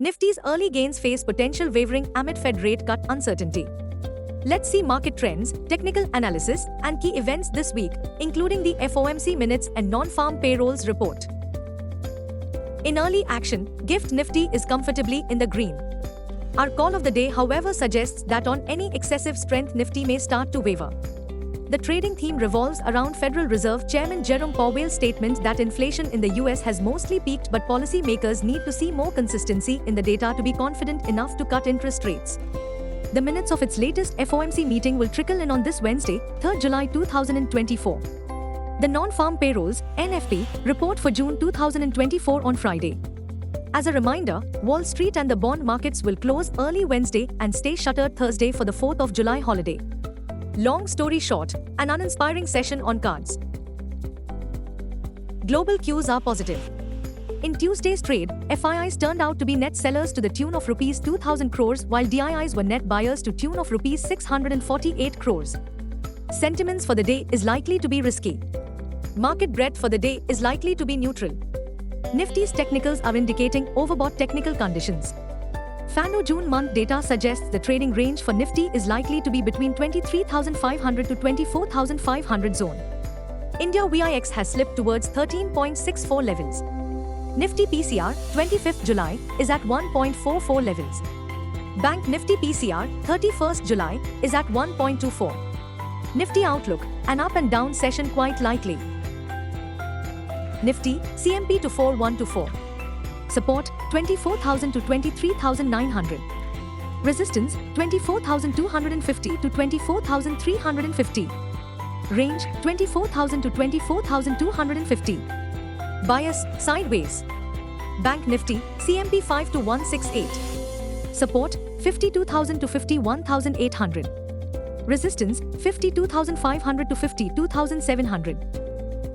Nifty's early gains face potential wavering amid Fed rate cut uncertainty. Let's see market trends, technical analysis, and key events this week, including the FOMC minutes and non-farm payrolls report. In early action, GIFT Nifty is comfortably in the green. Our call of the day, however, suggests that on any excessive strength, Nifty may start to waver. The trading theme revolves around Federal Reserve Chairman Jerome Powell's statement that inflation in the US has mostly peaked, but policymakers need to see more consistency in the data to be confident enough to cut interest rates. The minutes of its latest FOMC meeting will trickle in on this Wednesday, 3 July 2024. The non-farm payrolls (NFP) report for June 2024 on Friday. As a reminder, Wall Street and the bond markets will close early Wednesday and stay shuttered Thursday for the 4th of July holiday. Long story short, an uninspiring session on cards. Global cues are positive. In Tuesday's trade, FIIs turned out to be net sellers to the tune of Rs 2,000 crores, while DIIs were net buyers to tune of Rs 648 crores. Sentiments for the day is likely to be risky. Market breadth for the day is likely to be neutral. Nifty's technicals are indicating overbought technical conditions. FANO June month data suggests the trading range for Nifty is likely to be between 23,500 to 24,500 zone. India VIX has slipped towards 13.64 levels. Nifty PCR, 25th July, is at 1.44 levels. Bank Nifty PCR, 31st July, is at 1.24. Nifty outlook, an up and down session quite likely. Nifty, CMP to 4124. Support, 24,000 to 23,900. Resistance, 24,250 to 24,350. Range, 24,000 to 24,250. Bias, sideways. Bank Nifty, CMP 5 to 168. Support, 52,000 to 51,800. Resistance, 52,500 to 52,700.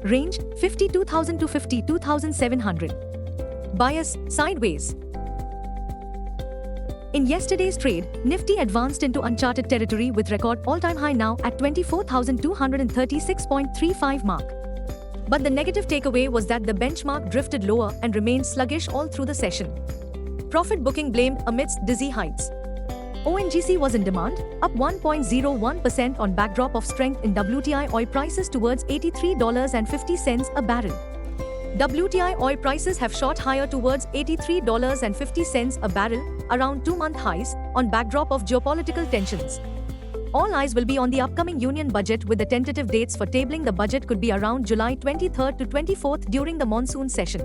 Range, 52,000 to 52,700. Bias, sideways. In yesterday's trade, Nifty advanced into uncharted territory with record all-time high now at 24,236.35 mark. But the negative takeaway was that the benchmark drifted lower and remained sluggish all through the session. Profit booking blamed amidst dizzy heights. ONGC was in demand, up 1.01% on backdrop of strength in WTI oil prices towards $83.50 a barrel. WTI oil prices have shot higher towards $83.50 a barrel, around 2-month highs, on backdrop of geopolitical tensions. All eyes will be on the upcoming union budget, with the tentative dates for tabling the budget could be around July 23rd to 24th during the monsoon session.